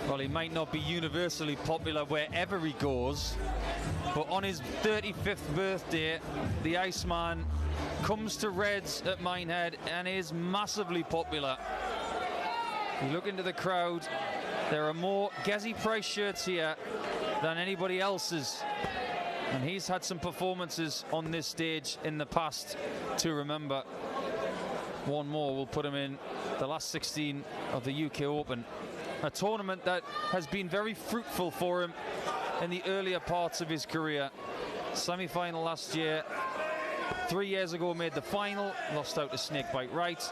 Well, he might not be universally popular wherever he goes, but on his 35th birthday, the Iceman comes to Reds at Minehead and is massively popular. You look into the crowd, there are more Gezi Price shirts here than anybody else's. And he's had some performances on this stage in the past to remember. One more will put him in the last 16 of the UK Open. A tournament that has been very fruitful for him in the earlier parts of his career. Semi-final last year. 3 years ago made the final, lost out to Snakebite Wright.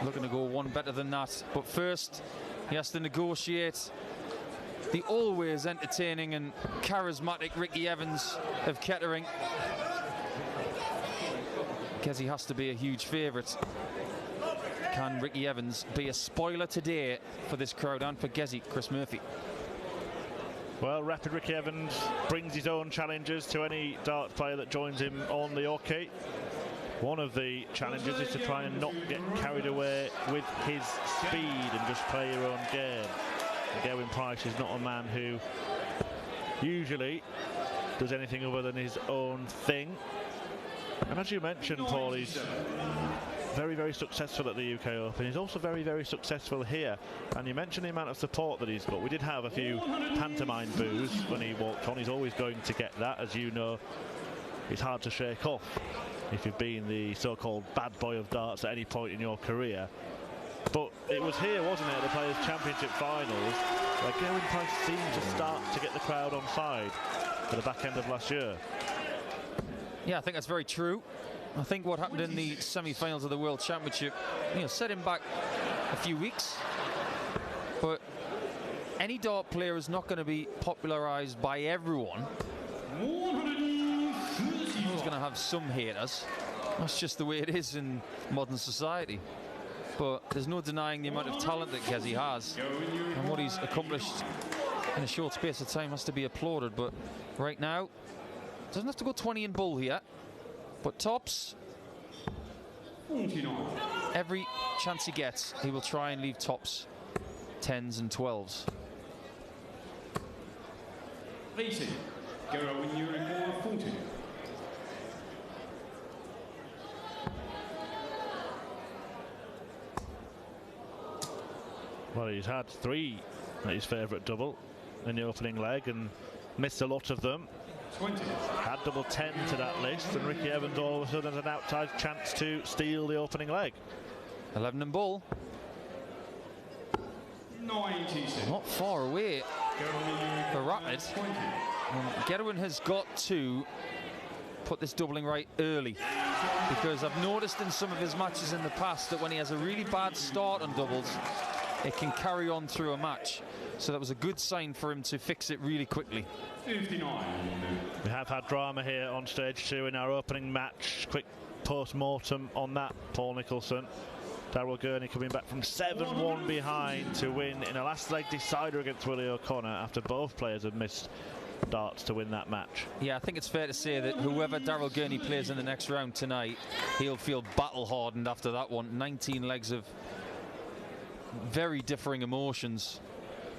Looking to go one better than that. But first, he has to negotiate the always entertaining and charismatic Ricky Evans of Kettering. Gezi has to be a huge favourite. Can Ricky Evans be a spoiler today for this crowd and for Gezi? Chris Murphy. Well, Rapid Ricky Evans brings his own challenges to any darts player that joins him on the hockey. One of the challenges is to try and not get carried away with his speed and just play your own game. Gerwyn Price is not a man who usually does anything other than his own thing. And as you mentioned, Paul, he's very, very successful at the UK Open. He's also very, very successful here. And you mentioned the amount of support that he's got. We did have a few pantomime boos when he walked on. He's always going to get that. As you know, it's hard to shake off if you've been the so-called bad boy of darts at any point in your career. But it was here, wasn't it, at the Players' Championship Finals, where Gerwyn Price seemed to start to get the crowd on side at the back end of last year. Yeah, I think that's very true. I think what happened in the semi-finals of the World Championship, set him back a few weeks. But any dart player is not going to be popularised by everyone. He's going to have some haters. That's just the way it is in modern society. But there's no denying the amount of talent that Gezi has, and what he's accomplished in a short space of time has to be applauded. But right now, doesn't have to go 20 in bull here, but tops, every chance he gets, he will try and leave tops 10s and 12s. 18. Gerwyn 40. Well, he's had 3 at his favourite double in the opening leg and missed a lot of them. 20. Add double 10 to that list, and Ricky Evans all of a sudden has an outside chance to steal the opening leg. 11 and bull. 96. Not far away for Rapid. Gerwyn has got to put this doubling right early, because I've noticed in some of his matches in the past that when he has a really bad start on doubles, it can carry on through a match. So that was a good sign for him to fix it really quickly. 59. We have had drama here on stage 2 in our opening match. Quick post-mortem on that, Paul Nicholson. Daryl Gurney coming back from 7-1 behind to win in a last leg decider against Willie O'Connor after both players had missed darts to win that match. Yeah, I think it's fair to say that whoever Daryl Gurney plays in the next round tonight, he'll feel battle-hardened after that one. 19 legs of very differing emotions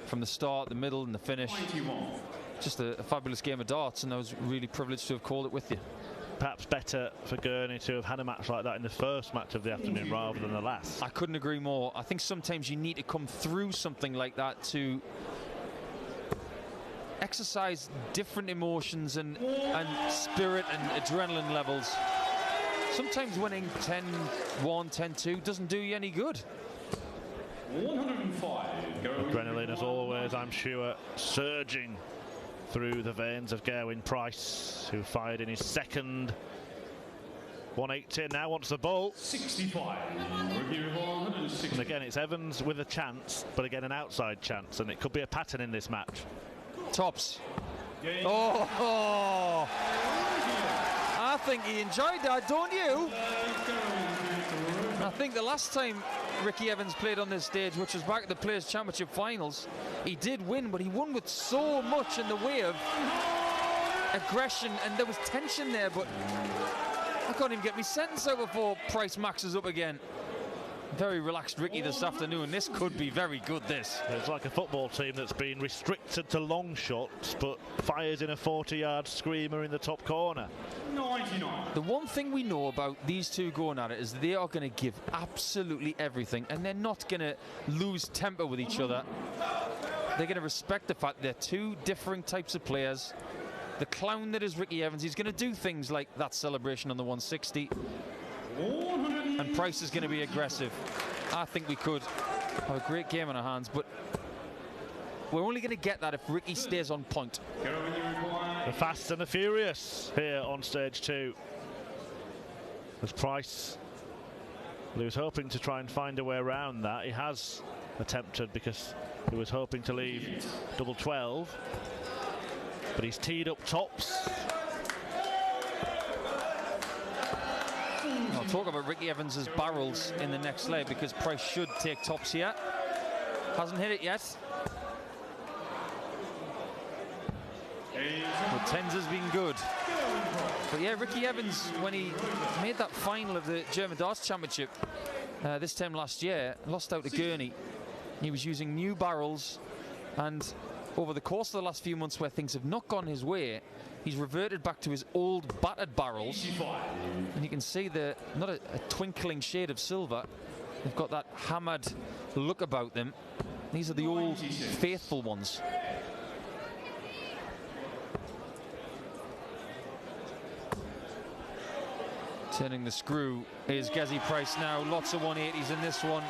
from the start, the middle and the finish. 91. Just a fabulous game of darts, and I was really privileged to have called it with you. Perhaps better for Gurney to have had a match like that in the first match of the afternoon rather than the last. I couldn't agree more. I think sometimes you need to come through something like that to exercise different emotions and spirit and adrenaline levels. Sometimes winning 10-1, 10-2 doesn't do you any good. 105. Adrenaline, as always, I'm sure, surging through the veins of Gerwyn Price, who fired in his second 180, now wants the ball. 65. And again, it's Evans with a chance, but again, an outside chance, and it could be a pattern in this match. Tops. Oh, I think he enjoyed that, don't you? I think the last time Ricky Evans played on this stage, which was back at the Players' Championship Finals, he did win, but he won with so much in the way of aggression, and there was tension there, but I can't even get my sentence out before Price maxes up again. Very relaxed Ricky this afternoon. This could be very good, this. It's like a football team that's been restricted to long shots, but fires in a 40-yard screamer in the top corner. 99. The one thing we know about these two going at it is they are going to give absolutely everything, and they're not going to lose temper with each other. They're going to respect the fact they're two different types of players. The clown that is Ricky Evans, he's going to do things like that celebration on the 160. And Price is going to be aggressive. I think we could have a great game on our hands, but we're only going to get that if Ricky stays on point. The fast and the furious here on stage 2. As Price, he was hoping to try and find a way around that. He has attempted because he was hoping to leave double 12. But he's teed up tops. I'll talk about Ricky Evans's barrels in the next leg because Price should take tops here. Hasn't hit it yet. But tens has been good. But yeah, Ricky Evans, when he made that final of the German Darts Championship this time last year, lost out to Gurney. He was using new barrels, and over the course of the last few months where things have not gone his way, he's reverted back to his old battered barrels. And you can see they're not a twinkling shade of silver. They've got that hammered look about them. These are the old faithful ones. Turning the screw is Gezi Price now. Lots of 180s in this one.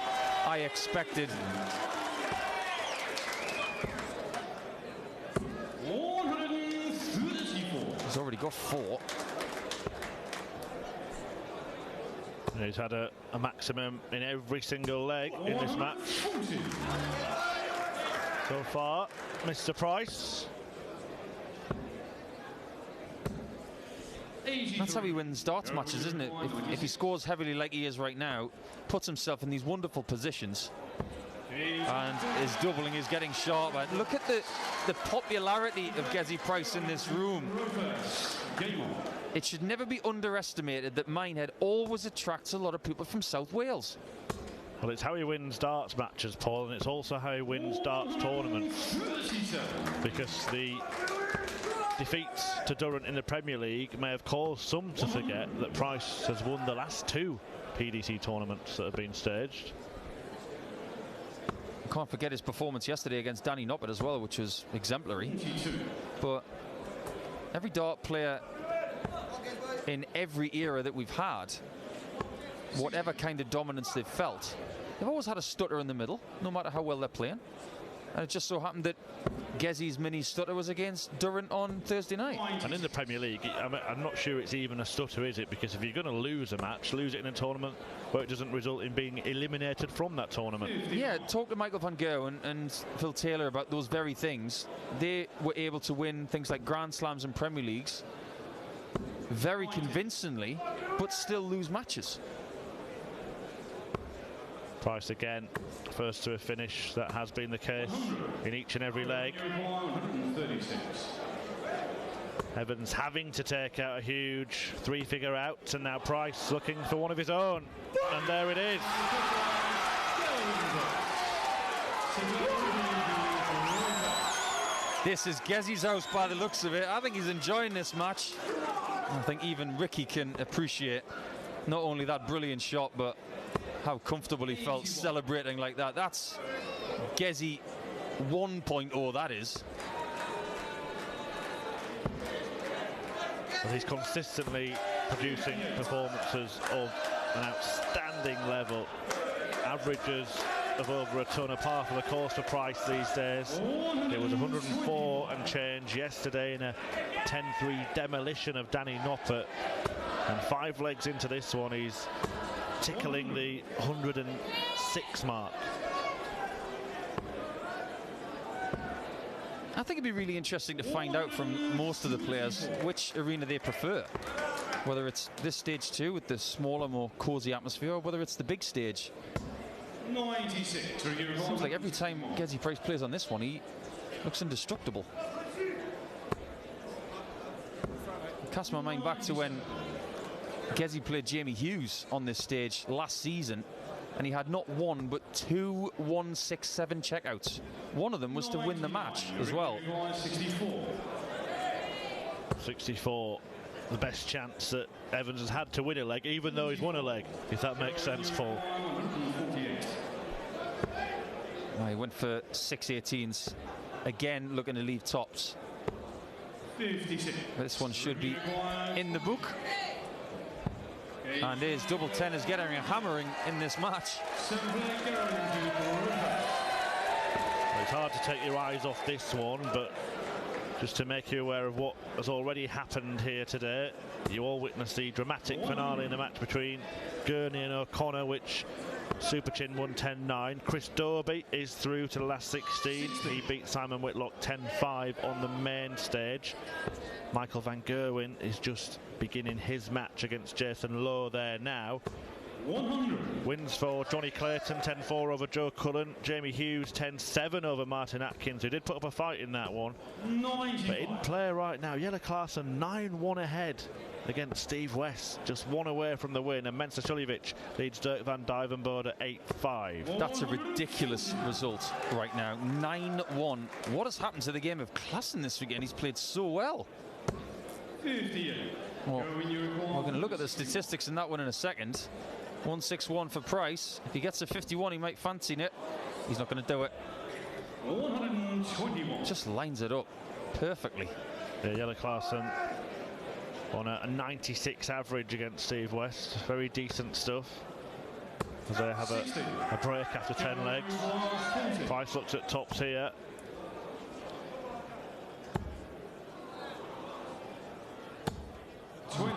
I expected. 134. He's already got 4. And he's had a maximum in every single leg in this match. So far, Mr. Price. That's how he wins darts matches, isn't it? If he scores heavily like he is right now, puts himself in these wonderful positions, and his doubling is getting sharper. Look at the popularity of Gezi Price in this room. It should never be underestimated that Minehead always attracts a lot of people from South Wales. Well, it's how he wins darts matches, Paul, and it's also how he wins darts tournaments. Because the defeats to Durrant in the Premier League may have caused some to forget that Price has won the last 2 PDC tournaments that have been staged. Can't forget his performance yesterday against Danny Noppert as well, which was exemplary. But every dart player in every era that we've had, whatever kind of dominance they've felt, they've always had a stutter in the middle, no matter how well they're playing. And it just so happened that Gezi's mini stutter was against Durrant on Thursday night. And in the Premier League, I'm not sure it's even a stutter, is it? Because if you're going to lose a match, lose it in a tournament where it doesn't result in being eliminated from that tournament. Yeah, talk to Michael van Gerwen and Phil Taylor about those very things. They were able to win things like Grand Slams and Premier Leagues very convincingly, but still lose matches. Price again, first to a finish. That has been the case in each and every leg. 136. Evans having to take out a huge 3-figure out, and now Price looking for one of his own. And there it is. This is Gezi's house by the looks of it. I think he's enjoying this match. I think even Ricky can appreciate not only that brilliant shot, but how comfortable he felt celebrating like that. That's Gezi 1.0, that is. Well, he's consistently producing performances of an outstanding level. Averages of over a ton, a par for the course for Price these days. It was 104 and change yesterday in a 10-3 demolition of Danny Noppert. And 5 legs into this one, he's tickling the 106 mark. I think it'd be really interesting to find out from most of the players which arena they prefer. Whether it's this stage 2 with the smaller, more cosy atmosphere, or whether it's the big stage. 96. Seems like every time Gezi Price plays on this one, he looks indestructible. Cast my mind back to when Gezi played Jamie Hughes on this stage last season, and he had not one but 2 1-6-7 checkouts. One of them was to win the match as well. 64, the best chance that Evans has had to win a leg, even though he's won a leg, if that makes sense, Paul. He went for 6-18s. Again, looking to leave tops. 56. This one should be in the book. And his double 10 is getting a hammering in this match. It's hard to take your eyes off this one, but just to make you aware of what has already happened here today, you all witnessed the dramatic finale in the match between Gurney and O'Connor, which Super Chin won 10-9. Chris Dobie is through to the last 16. He beat Simon Whitlock 10-5 on the main stage. Michael van Gerwen is just beginning his match against Jason Lowe there now. 100. Wins for Johnny Clayton, 10-4 over Joe Cullen. Jamie Hughes, 10-7 over Martin Atkins, who did put up a fight in that one. 95. But in play right now, Jelle Klaassen 9-1 ahead against Steve West, just one away from the win, and Mensa Suljovic leads Dirk van Duivenbode at 8-5. That's a ridiculous result right now. 9-1. What has happened to the game of Klaassen this weekend? He's played so well. 58. Well, we're going to look at the statistics in that one in a second. 161 for Price. If he gets a 51, he might fancy it. He's not going to do it. 121. Just lines it up perfectly. Yeah, Jelle Klaassen on a 96 average against Steve West. Very decent stuff. As they have a break after 10 legs. Price looks at tops here.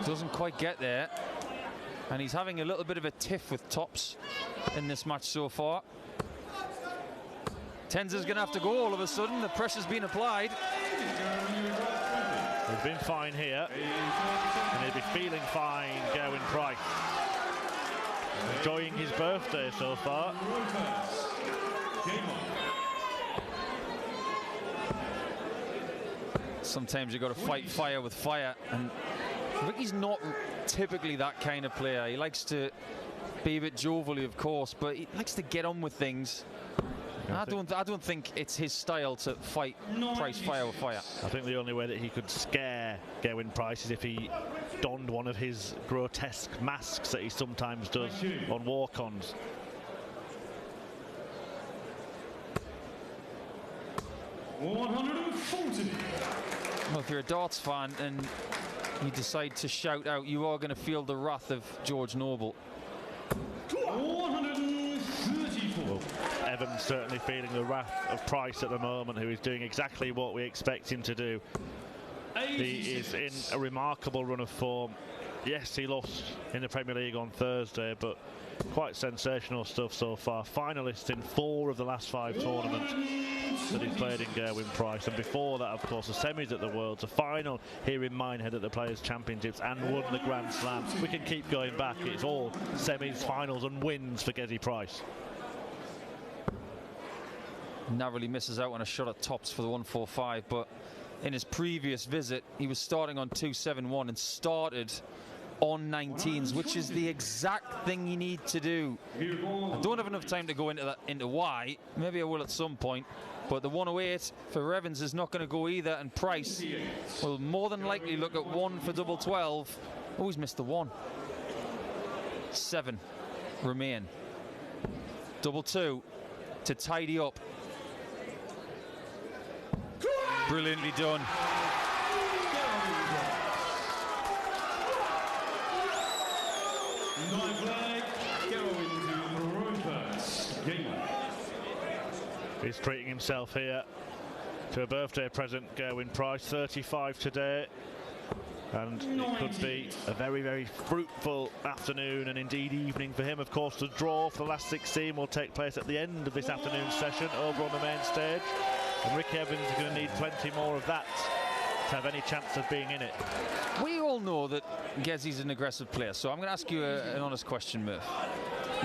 Doesn't quite get there. And he's having a little bit of a tiff with tops in this match so far. Tenzer's going to have to go all of a sudden. The pressure's been applied. He's been fine here. And he'll be feeling fine, Gerwyn Price. Enjoying his birthday so far. Sometimes you've got to fight fire with fire. And Ricky's not typically that kind of player. He likes to be a bit jovial, of course, but he likes to get on with things. I don't think it's his style to fight Price fire with fire. I think the only way that he could scare Gerwyn Price is if he donned one of his grotesque masks that he sometimes does on walk-ons. Well, if you're a darts fan and you decide to shout out, you are going to feel the wrath of George Noble. 134. Well, Evans certainly feeling the wrath of Price at the moment, who is doing exactly what we expect him to do. He is in a remarkable run of form. Yes, he lost in the Premier League on Thursday, but quite sensational stuff so far. Finalist in 4 of the last 5 tournaments that he's played in, Gerwyn Price. And before that, of course, the semis at the Worlds, a final here in Minehead at the Players' Championships, and won the Grand Slam. We can keep going back. It's all semis, finals and wins for Gerwyn Price. Narrowly misses out on a shot at tops for the 145, but in his previous visit, he was starting on 271 and started on 19s, which is the exact thing you need to do. I don't have enough time to go into why. Maybe I will at some point. But the 108 for Evans is not going to go either, and Price will more than likely look at 1 for double 12. Oh, he's missed the 1. 7 remain. Double 2 to tidy up. Brilliantly done. He's treating himself here to a birthday present, Gerwyn Price, 35 today. And it could be a very, very fruitful afternoon and indeed evening for him. Of course, the draw for the last 16 will take place at the end of this afternoon's session over on the main stage. And Ricky Evans is going to need plenty more of that to have any chance of being in it. We all know that Gezzy's an aggressive player, so I'm going to ask you an honest question, Murph.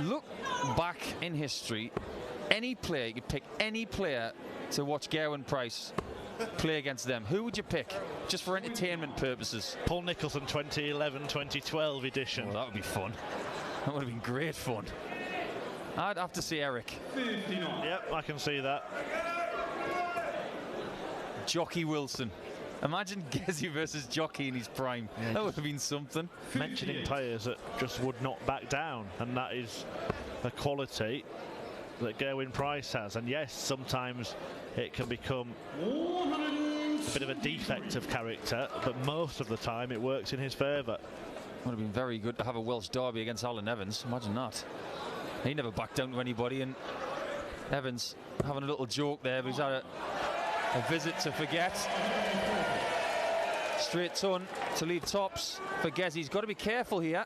Look back in history, any player, you could pick any player to watch Gerwyn Price play against them. Who would you pick, just for entertainment purposes? Paul Nicholson 2011-2012 edition. Well, that would be fun. That would have been great fun. I'd have to say Eric. 59. Yep, I can see that. Jockey Wilson. Imagine Gezi versus Jockey in his prime. Yeah, that would have been something. Mentioning players that just would not back down, and that is the quality that Gerwyn Price has. And yes, sometimes it can become a bit of a defect of character, but most of the time it works in his favour. Would have been very good to have a Welsh derby against Alan Evans. Imagine that. He never backed down to anybody, and Evans having a little joke there, but he's had a visit to forget. Straight ton to leave tops for Gezi. He's got to be careful here.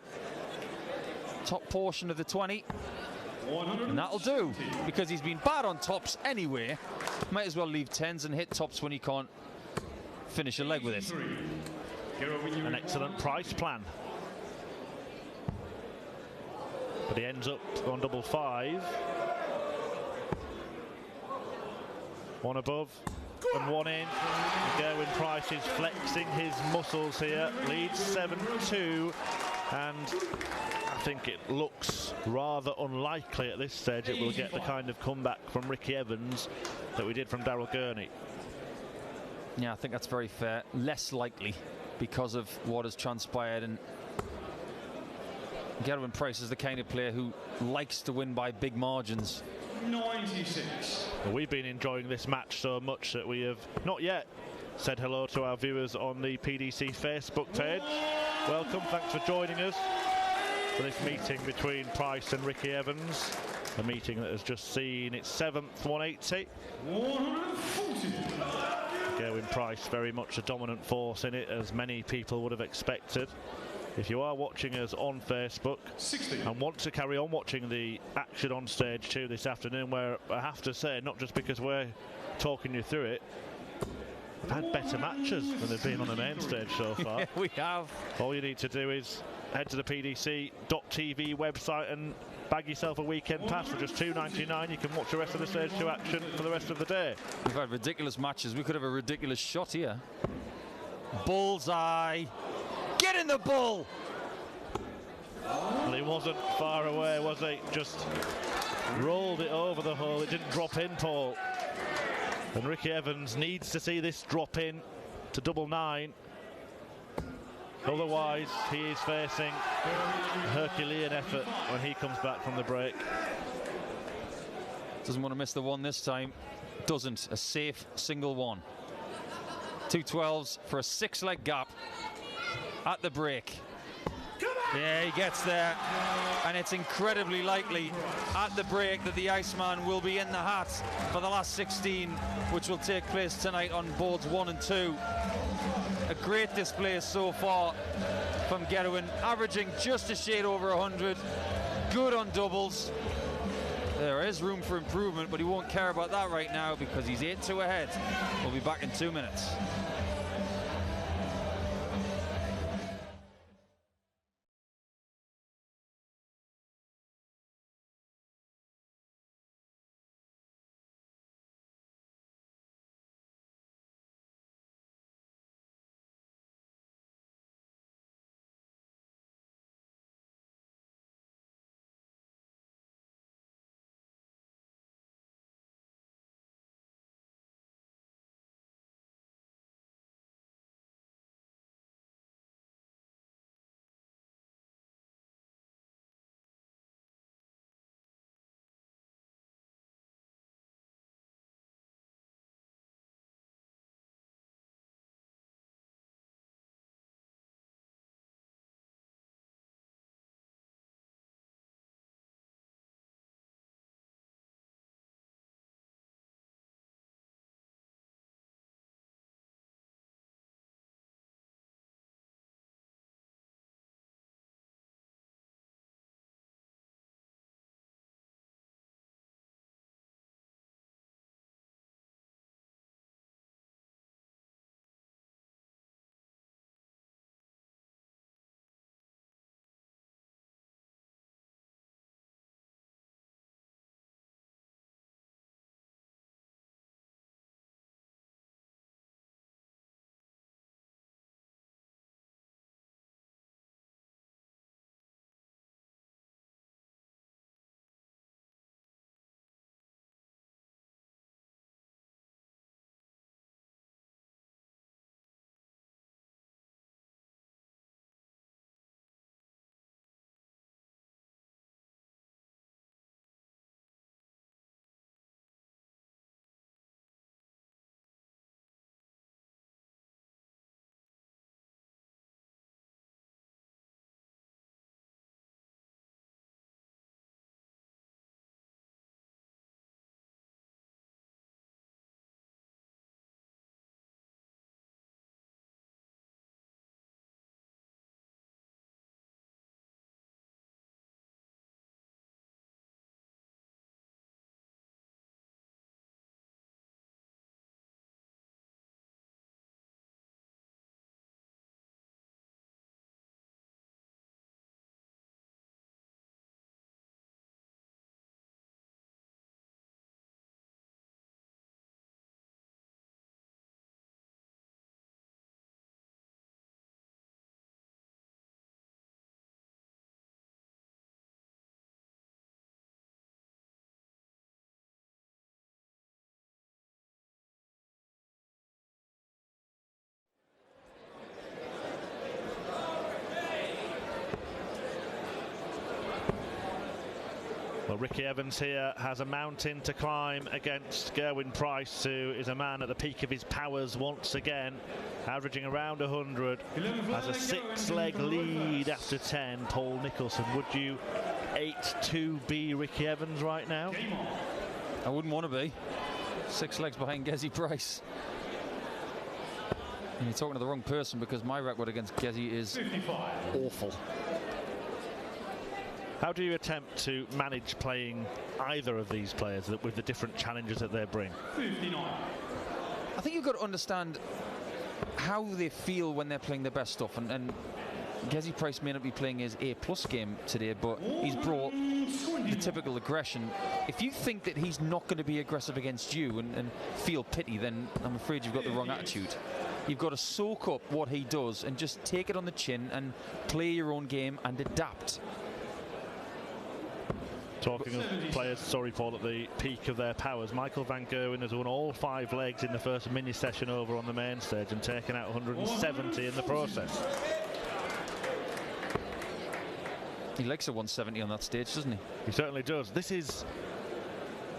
Top portion of the 20. And that'll do, because he's been bad on tops anyway. Might as well leave tens and hit tops when he can't finish a leg with it. An excellent price plan. But he ends up on double five. One above and one in. Gerwyn Price is flexing his muscles here. Leads 7-2, and I think it looks rather unlikely at this stage it will get the kind of comeback from Ricky Evans that we did from Daryl Gurney. Yeah, I think that's very fair. Less likely because of what has transpired, and Gerwyn Price is the kind of player who likes to win by big margins. 96. We've been enjoying this match so much that we have not yet said hello to our viewers on the PDC Facebook page. Welcome, thanks for joining us for this meeting between Price and Ricky Evans. A meeting that has just seen its 7th 180. 140. Gerwyn Price very much a dominant force in it, as many people would have expected. If you are watching us on Facebook 60. and want to carry on watching the action on stage 2 this afternoon, where I have to say, not just because we're talking you through it, we've had better matches than they've been on the main stage so far. Yeah, we have. All you need to do is head to the PDC.tv website and bag yourself a weekend pass for just $2.99. You can watch the rest of the stage 2 action for the rest of the day. We've had ridiculous matches. We could have a ridiculous shot here. Bullseye. Get in the bull! Well, he wasn't far away, was he? Just rolled it over the hole. It didn't drop in, Paul. And Ricky Evans needs to see this drop in to double nine. Otherwise, he is facing a Herculean effort when he comes back from the break. Doesn't want to miss the one this time. Doesn't. A safe single one. 2 12s for a 6-leg gap at the break. Yeah, he gets there, and it's incredibly likely at the break that the Iceman will be in the hat for the last 16, which will take place tonight on boards 1 and 2. A great display so far from Gerwyn, averaging just a shade over 100. Good on doubles. There is room for improvement, but he won't care about that right now because he's 8-2 ahead. We'll be back in 2 minutes. Ricky Evans here has a mountain to climb against Gerwyn Price, who is a man at the peak of his powers once again, averaging around 100, has a 6-leg lead after 10. Paul Nicholson, would you 8-2 Ricky Evans right now? I wouldn't want to be. 6 legs behind Gerwyn Price. And you're talking to the wrong person, because my record against Gezi is 55. awful. How do you attempt to manage playing either of these players with the different challenges that they bring? 59. I think you've got to understand how they feel when they're playing their best stuff. And Gerwyn Price may not be playing his A+ game today, but he's brought the typical aggression. If you think that he's not going to be aggressive against you and feel pity, then I'm afraid you've got the wrong attitude. You've got to soak up what he does and just take it on the chin and play your own game and adapt. Talking of players, sorry Paul, at the peak of their powers, Michael van Gerwen has won all 5 legs in the first mini session over on the main stage and taken out 170 in the process. He likes a 170 on that stage, doesn't he? He certainly does. This is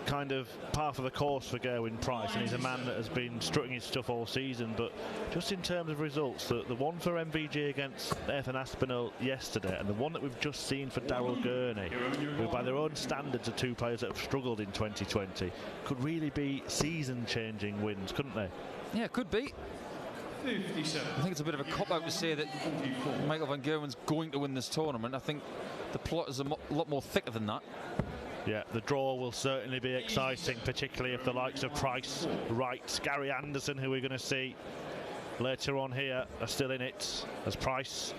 kind of par for the course for Gerwyn Price, and he's a man that has been strutting his stuff all season, but just in terms of results, the one for MVG against Nathan Aspinall yesterday, and the one that we've just seen for Daryl Gurney, who by their own standards are 2 players that have struggled in 2020, could really be season-changing wins, couldn't they? Yeah, it could be. 57. I think it's a bit of a cop-out to say that Michael van Gerwen's going to win this tournament. I think the plot is a lot more thicker than that. Yeah, the draw will certainly be exciting, particularly if the likes of Price, Wright, Gary Anderson, who we're going to see later on here, are still in it, as Price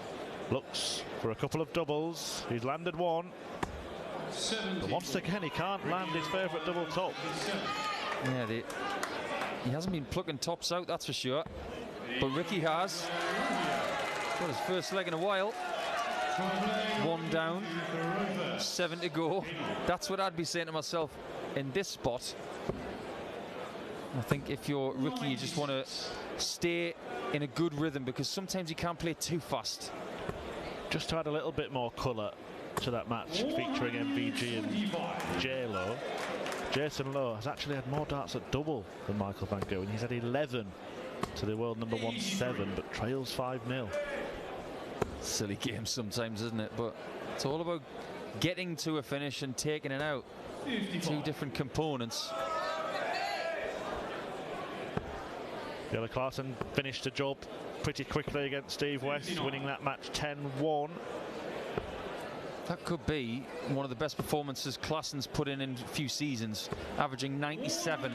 looks for a couple of doubles. He's landed one, but once again he can't land his favourite double top. Yeah, he hasn't been plucking tops out, that's for sure. But Ricky has. Got his first leg in a while. 1 down, 7 to go. That's what I'd be saying to myself in this spot. I think if you're Ricky, you just want to stay in a good rhythm, because sometimes you can't play too fast. Just to add a little bit more colour to that match featuring MVG and J-Lo, Jason Lowe has actually had more darts at double than Michael van Gerwen. He's had 11 to the world number 1-7, but trails 5-0. Silly game sometimes, isn't it? But it's all about getting to a finish and taking it out. 2 different components. Taylor Clarkson finished the job pretty quickly against Steve West, winning that match 10-1. That could be one of the best performances Klaassen's put in a few seasons, averaging 97.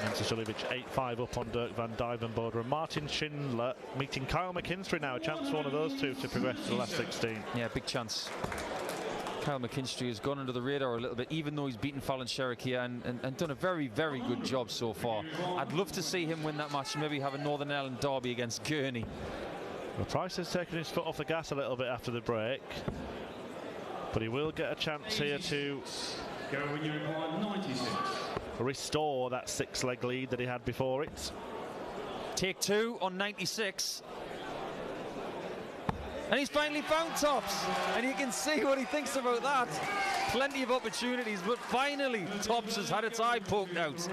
Nancy Suljovic 8-5 up on Dirk van Dijvenbode, and Martin Schindler meeting Kyle McKinstry now. A chance for one of those 2 to progress to the last 16. Yeah, big chance. Kyle McKinstry has gone under the radar a little bit, even though he's beaten Fallon Sherrick here and done a very, very good job so far. I'd love to see him win that match and maybe have a Northern Ireland derby against Gurney. Well, Price has taken his foot off the gas a little bit after the break, but he will get a chance here to restore that 6-leg lead that he had before it. Take 2 on 96. And he's finally found tops, and you can see what he thinks about that. Plenty of opportunities, but finally tops has had its eye poked out.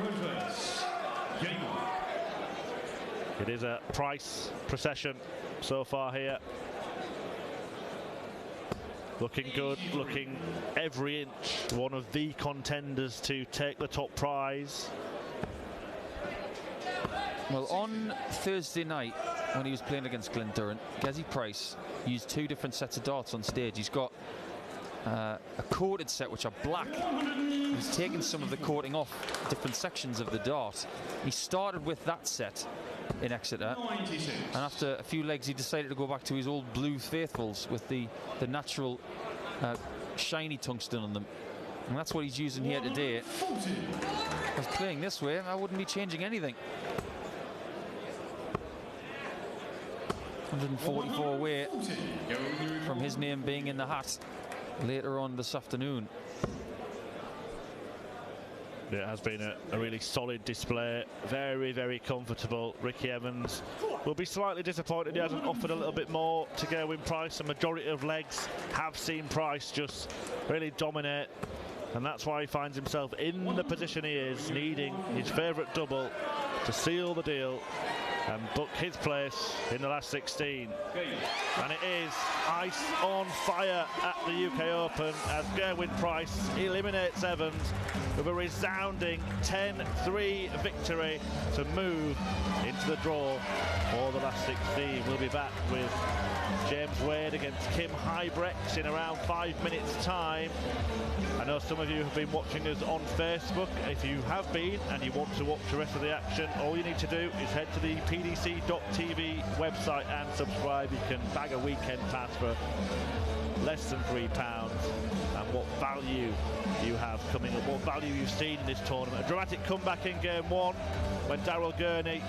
It is a Price procession so far here. Looking good, looking every inch one of the contenders to take the top prize. Well, on Thursday night, when he was playing against Glentoran, Gerwyn Price used 2 different sets of darts on stage. He's got a coated set, which are black. He's taken some of the coating off different sections of the dart. He started with that set in Exeter, and after a few legs he decided to go back to his old blue faithfuls with the natural shiny tungsten on them, and that's what he's using here today. If I was playing this way, I wouldn't be changing anything. 144 away from his name being in the hat later on this afternoon. It has been a really solid display, very, very comfortable. Ricky Evans will be slightly disappointed he hasn't offered a little bit more to Gerwyn Price. A majority of legs have seen Price just really dominate, and that's why he finds himself in the position he is, needing his favourite double to seal the deal and book his place in the last 16. And it is ice on fire at the UK Open as Gerwyn Price eliminates Evans with a resounding 10-3 victory to move into the draw for the last 16. We'll be back with James Wade against Kim Hybrex in around 5 minutes' time. I know some of you have been watching us on Facebook. If you have been and you want to watch the rest of the action, all you need to do is head to the pdc.tv website and subscribe. You can bag a weekend pass for less than £3. And what value you have coming up, what value you've seen in this tournament. A dramatic comeback in game one when Daryl Gurney